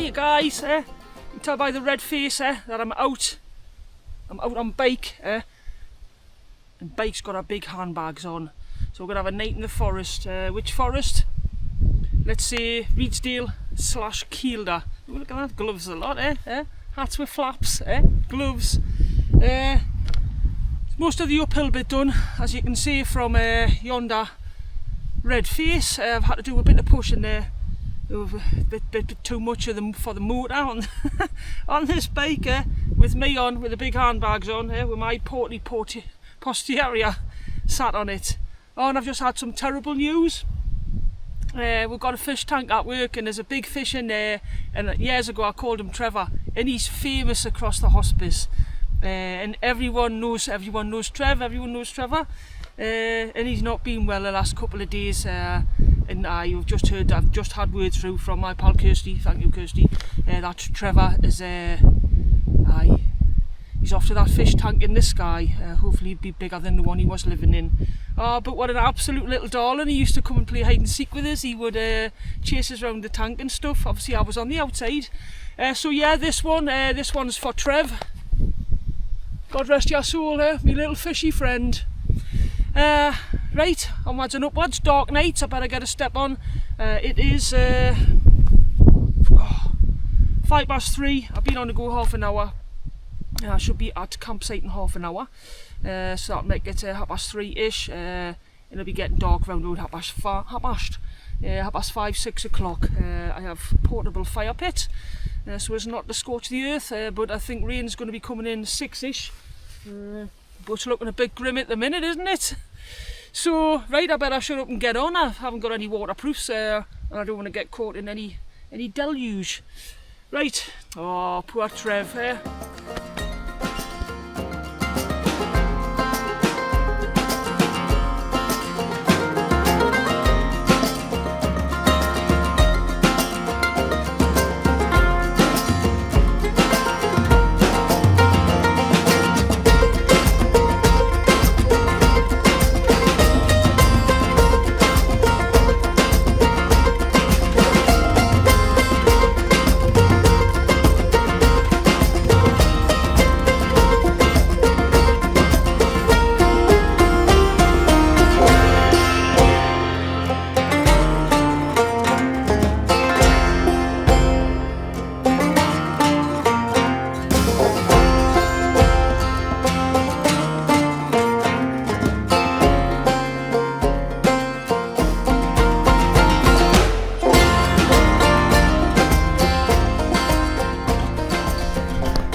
Hiya guys, you can tell by the red face that I'm out on bike, and bike's got our big handbags on, so we're going to have a night in the forest. Which forest? Let's say Redesdale / Kielder. Look at that, gloves a lot, hats with flaps, gloves. Most of the uphill bit done, as you can see from yonder red face. I've had to do a bit of pushing there. A bit too much of them for the motor on this bike, with me on, with the big handbags on, with my portly posterior sat on it. Oh, and I've just had some terrible news. We've got a fish tank at work and there's a big fish in there, and years ago I called him Trevor, and he's famous across the hospice, and everyone knows Trevor, and he's not been well the last couple of days. And I've just had word through from my pal Kirsty, thank you Kirsty, that Trevor is he's off to that fish tank in the sky. Hopefully he'll be bigger than the one he was living in. But what an absolute little darling. He used to come and play hide and seek with us. He would chase us around the tank and stuff. Obviously I was on the outside. So yeah, this one's for Trev. God rest your soul, my little fishy friend. Right, onwards and upwards, dark nights, I better get a step on. It is 3:05, I've been on the go half an hour. I should be at campsite in half an hour, so that'll make it 3:30ish, and it'll be getting dark around about 5, 6 o'clock. I have portable fire pit, so as not to scorch the earth, but I think rain's going to be coming in 6ish. But it's looking a bit grim at the minute, isn't it? So, right, I better shut up and get on. I haven't got any waterproofs, and I don't want to get caught in any deluge. Right, oh, poor Trev.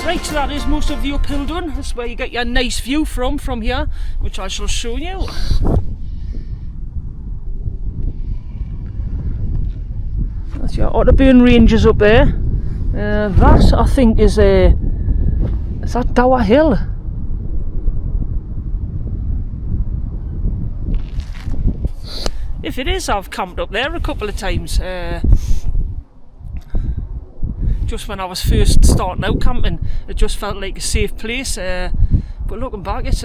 Right, so that is most of the uphill done. That's where you get your nice view from here, which I shall show you. That's your Otterburn Ranges up there. That I think is that Dower Hill? If it is, I've camped up there a couple of times. Just when I was first starting out camping, it just felt like a safe place. But looking back, it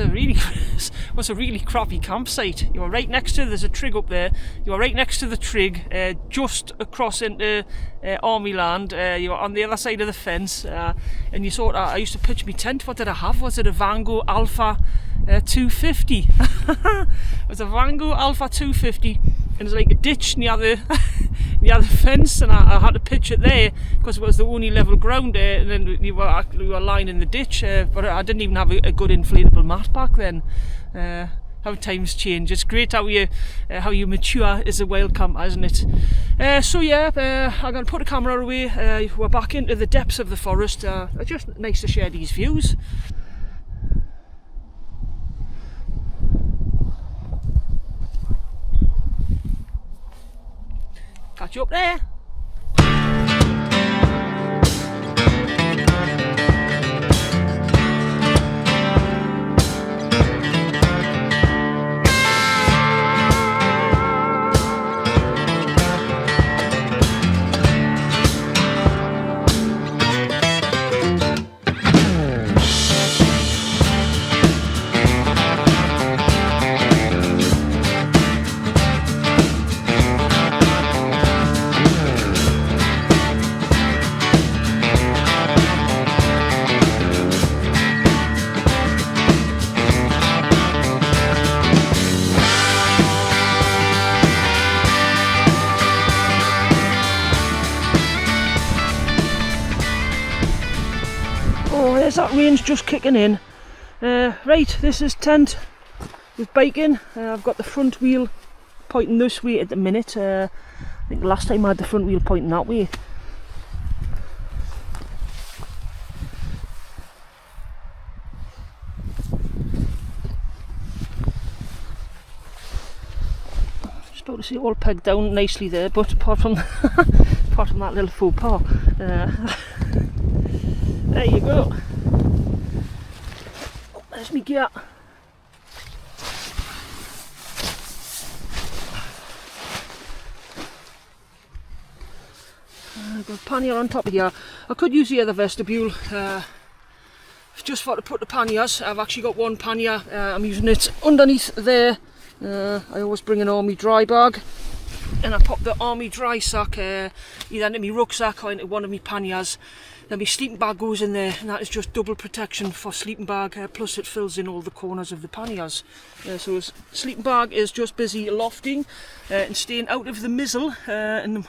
was a really crappy campsite. You were right next to, there's a trig up there. You were right next to the trig, just across into Army land. You were on the other side of the fence, and you sort of, I used to pitch my tent. What did I have? Was it a Vango Alpha 250? It was a Vango Alpha 250, and there's like a ditch near the fence, and I had to pitch it there because it was the only level ground there, and then we were lying in the ditch, but I didn't even have a good inflatable mat back then. How times change. It's great how you mature as a wild camper, isn't it? So yeah, I'm going to put the camera away. We're back into the depths of the forest. It's just nice to share these views. Catch you up there. Oh, there's that range just kicking in. Right, this is tent with biking. I've got the front wheel pointing this way at the minute. I think last time I had the front wheel pointing that way. Just about to see it all pegged down nicely there, but apart from apart from that little faux pas, there you go. Oh, there's me gear. I've got a pannier on top of here. I could use the other vestibule just for to put the panniers. I've actually got one pannier. I'm using it underneath there. I always bring an army dry bag, and I pop the army dry sack either into my rucksack or into one of my panniers. Then my sleeping bag goes in there, and that is just double protection for sleeping bag, plus it fills in all the corners of the panniers. So sleeping bag is just busy lofting and staying out of the mizzle and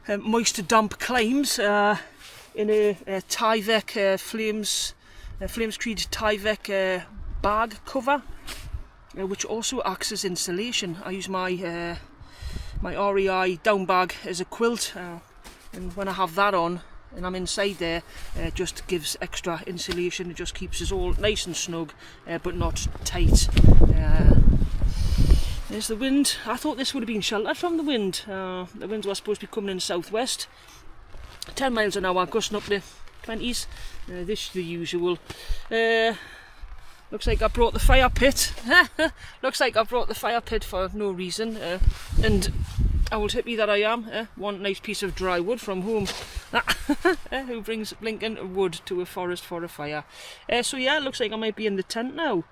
the moist damp climbs in a Tyvek Flames Creed Tyvek bag cover, which also acts as insulation. I use my my REI down bag as a quilt, and when I have that on and I'm inside there, it just gives extra insulation. It just keeps us all nice and snug, but not tight. There's the wind. I thought this would have been sheltered from the wind. The winds were supposed to be coming in southwest. 10 miles an hour, gusting up to 20s. This is the usual. Looks like I brought the fire pit. Looks like I brought the fire pit for no reason. And old hippie that I am, one nice piece of dry wood from home. Who brings blinking wood to a forest for a fire. So yeah, it looks like I might be in the tent now.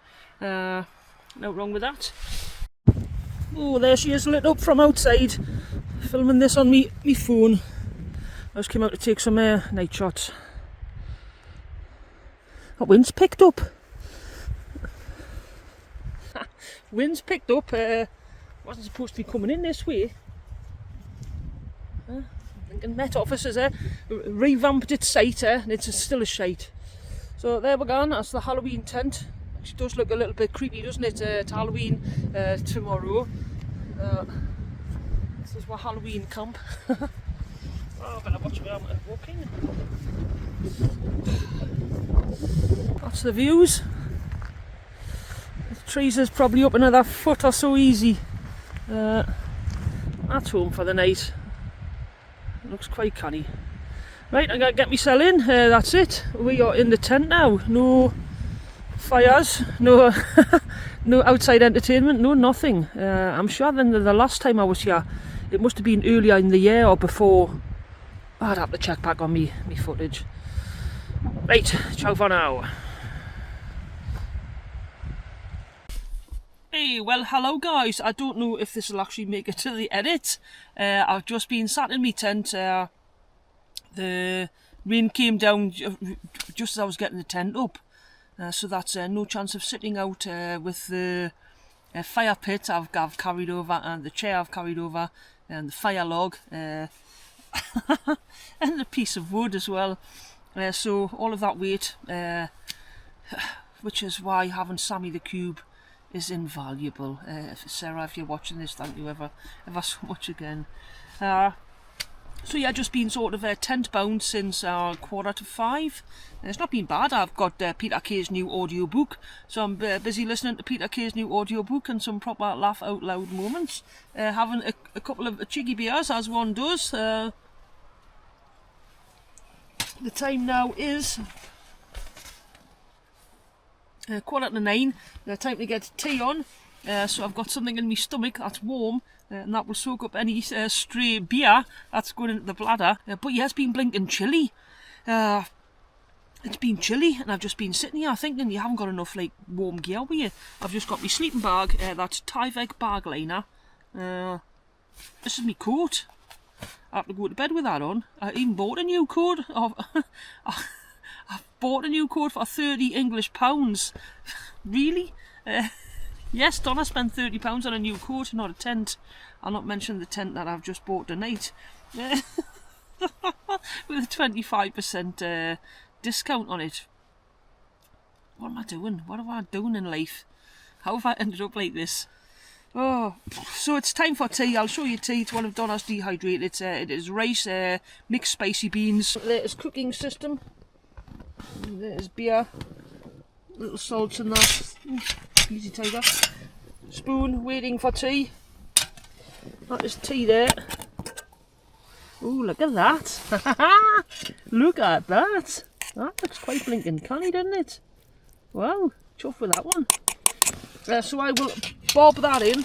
No wrong with that. Oh, there she is, lit up from outside. Filming this on me phone. I just came out to take some night shots. That wind's picked up. Wind's picked up. Wasn't supposed to be coming in this way. Thinking Met Office has revamped its site, and it's still a shite. So there we're gone. That's the Halloween tent. It does look a little bit creepy, doesn't it? It's Halloween tomorrow. This is my Halloween camp. Oh, I better watch where I'm walking. That's the views. The trees is probably up another foot or so easy. That's home for the night. It looks quite canny. Right, I gotta get myself in. That's it. We are in the tent now. No fires, no no outside entertainment, no nothing. I'm sure then the last time I was here, it must have been earlier in the year or before. I'd have to check back on me footage. Right, ciao for now. Hey, well hello guys. I don't know if this will actually make it to the edit. I've just been sat in my tent. The rain came down just as I was getting the tent up. So that's no chance of sitting out with the fire pit I've carried over, and the chair I've carried over, and the fire log, and the piece of wood as well. So all of that weight, which is why having Sammy the Cube is invaluable. Sarah, if you're watching this, thank you ever so much again. So yeah, just been sort of tent bound since 4:45. It's not been bad. I've got Peter Kay's new audiobook, so I'm busy listening to Peter Kay's new audiobook and some proper laugh out loud moments. Having a couple of cheeky beers, as one does. The time now is 9:15. Time to get tea on. So I've got something in my stomach that's warm, and that will soak up any stray beer that's going into the bladder. But yeah, it's been blinking chilly. It's been chilly, and I've just been sitting here thinking you haven't got enough like warm gear with you. I've just got my sleeping bag, that's Tyvek bag liner. This is my coat. I have to go to bed with that on. I even bought a new coat. I've bought a new coat for £30 English. Really? Yes, Donna spent £30 on a new coat, not a tent. I'll not mention the tent that I've just bought tonight. With a 25% discount on it. What am I doing? What am I doing in life? How have I ended up like this? Oh, so it's time for tea. I'll show you tea. It's one of Donna's dehydrated. It is rice, mixed spicy beans. There's cooking system. There's beer. Little salts in that. Easy tiger. Spoon, waiting for tea. That is tea there. Oh, look at that. Look at that. That looks quite blinking canny, doesn't it? Wow, chuff with that one. So I will bob that in.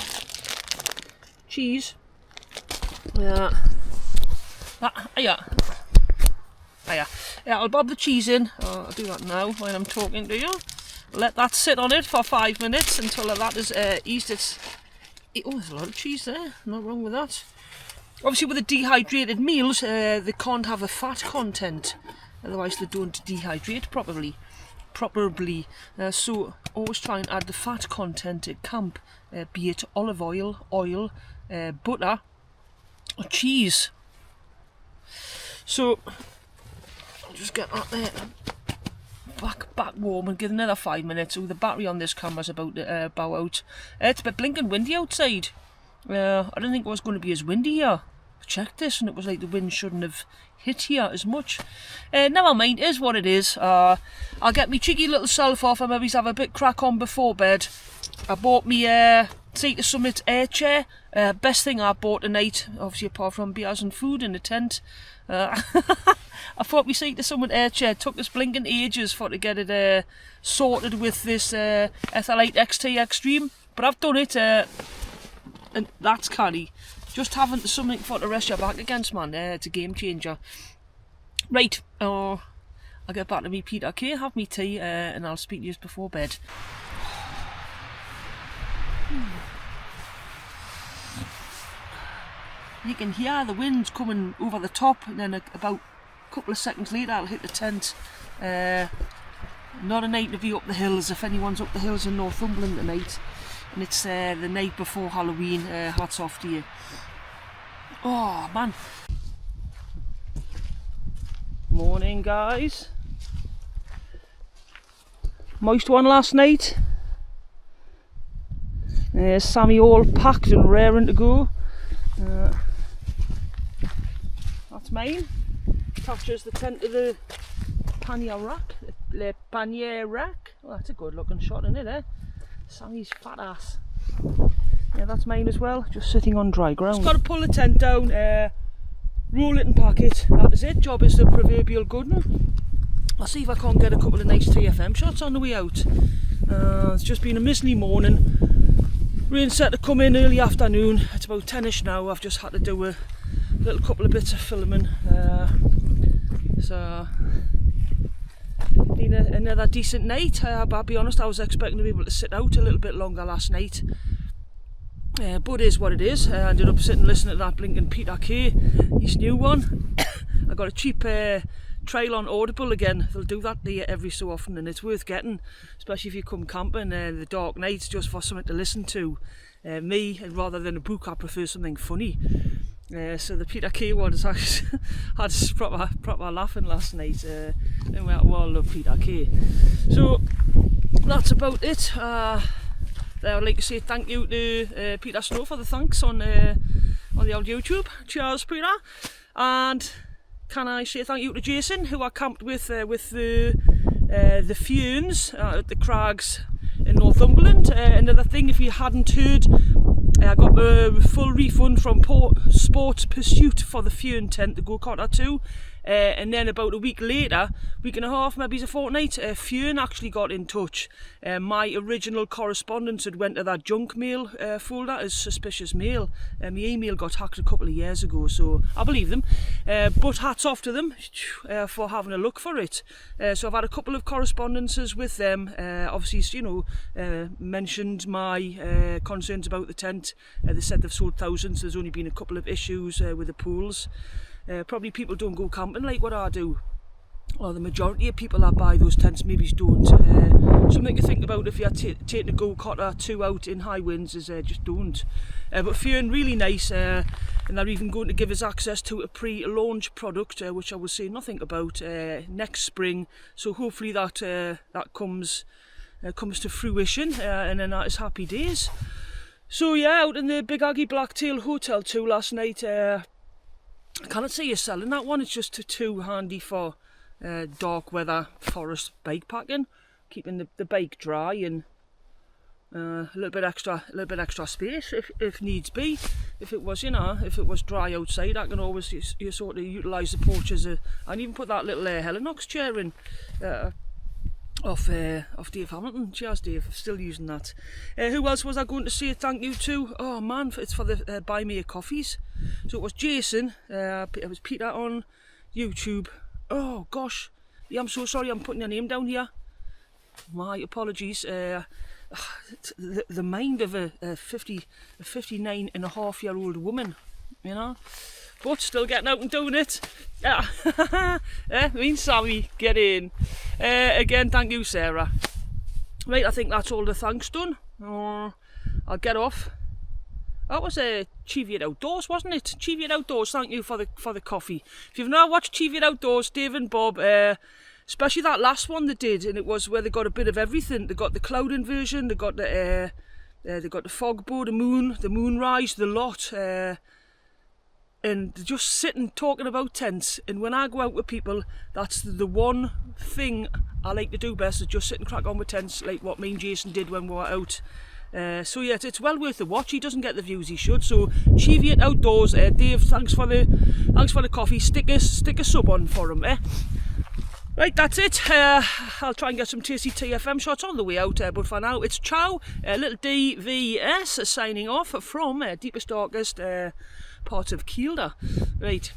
Cheese. Yeah. Yeah, I'll bob the cheese in. I'll do that now while I'm talking to you. Let that sit on it for 5 minutes until that is eased its... Oh, there's a lot of cheese there. Not wrong with that. Obviously with the dehydrated meals, they can't have a fat content. Otherwise they don't dehydrate properly. So always try and add the fat content at camp, be it olive oil, butter or cheese. So I'll just get that there back warm and give another 5 minutes. So the battery on this camera's about to bow out. It's a bit blinking windy outside. I didn't think it was going to be as windy here. I checked this and it was like the wind shouldn't have hit here as much. Never mind, it is what it is. I'll get me cheeky little self off and maybe have a bit crack on before bed. I bought me Sea to Summit air chair. Best thing I bought tonight, obviously apart from beers and food in the tent. I thought my Sea to Summit air chair took us blinking ages for to get it sorted with this Ethelite XT Extreme. But I've done it and that's canny. Just having something for to rest your back against, man. It's a game changer. Right, I'll get back to me Peter K, have me tea, and I'll speak to you before bed. You can hear the wind coming over the top, and then about a couple of seconds later I'll hit the tent. Not a night to be up the hills, if anyone's up the hills in Northumberland tonight. And it's the night before Halloween. Hats off to you. Oh man. Morning guys. Moist one last night. Sammy all packed and raring to go. That's mine. Attaches the tent to the pannier rack. The pannier rack. Oh, that's a good looking shot, isn't it? Sammy's fat ass. Yeah, that's mine as well, just sitting on dry ground. Just got to pull the tent down, roll it and pack it. That is it. Job is the proverbial good one. I'll see if I can't get a couple of nice TFM shots on the way out. It's just been a misty morning. Rain set to come in early afternoon. It's about 10ish now. I've just had to do a little couple of bits of filming. So been another decent night. I'll be honest, I was expecting to be able to sit out a little bit longer last night. But it is what it is. I ended up sitting listening to that blinking Peter K, his new one. I got a cheap trial on Audible again. They'll do that every so often, and it's worth getting, especially if you come camping the dark nights, just for something to listen to. Me, rather than a book, I prefer something funny. So the Peter K one has actually had proper laughing last night. And we all love Peter K. So that's about it. I'd like to say thank you to Peter Snow for the thanks on the old YouTube. Cheers, Peter. And can I say thank you to Jason, who I camped with the Funes at the Crags in Northumberland. Another thing, if you hadn't heard, I got a full refund from Sports Pursuit for the Fune tent, the go-karter 2. And then about a week later, week and a half, maybe a fortnight, Fune actually got in touch. My original correspondence had went to that junk mail folder as suspicious mail. My email got hacked a couple of years ago, so I believe them. But hats off to them for having a look for it. So I've had a couple of correspondences with them. Obviously, mentioned my concerns about the tent. They said they've sold thousands. There's only been a couple of issues with the pools. Probably people don't go camping like what I do. or the majority of people that buy those tents maybe don't. Something to think about if you're taking a go-kart or two out in high winds is just don't. But feeling really nice, and they're even going to give us access to a pre-launch product, which I will say nothing about, next spring. So hopefully that comes to fruition, and then that is happy days. So yeah, out in the Big Aggie Blacktail Hotel 2 last night. I cannot say you're selling that one. It's just too handy for dark weather forest bikepacking, keeping the bike dry and a little bit extra space if needs be. If it was, if it was dry outside, I can always you sort of utilise the porch as a, and even put that little Helinox chair in. Off Dave Hamilton. Cheers, Dave. I'm still using that. Who else was I going to say thank you to? Oh man, it's for the Buy Me a Coffees. So it was Jason, it was Peter on YouTube. Oh gosh, yeah, I'm so sorry I'm putting your name down here. My apologies. The mind of a 59-and-a-half-year-old woman, but still getting out and doing it. Yeah. Me and Sammy, get in. Again, thank you, Sarah. Right, I think that's all the thanks done. I'll get off. That was Cheviot Outdoors, wasn't it? Cheviot Outdoors, thank you for the coffee. If you've not watched Cheviot Outdoors, Dave and Bob, especially that last one they did, and it was where they got a bit of everything. They got the cloud inversion, they got the fog bow, the moonrise, the lot. And just sitting talking about tents. And when I go out with people, that's the one thing I like to do best, is just sit and crack on with tents, like what me and Jason did when we were out. So yeah, it's well worth the watch. He doesn't get the views he should. So Cheviot Outdoors, Dave, thanks for the coffee. Stick a sub on for him. Right, that's it. I'll try and get some tasty TFM shots on the way out, but for now it's ciao. Little DVS signing off from deepest, darkest parts of Kielder. Right.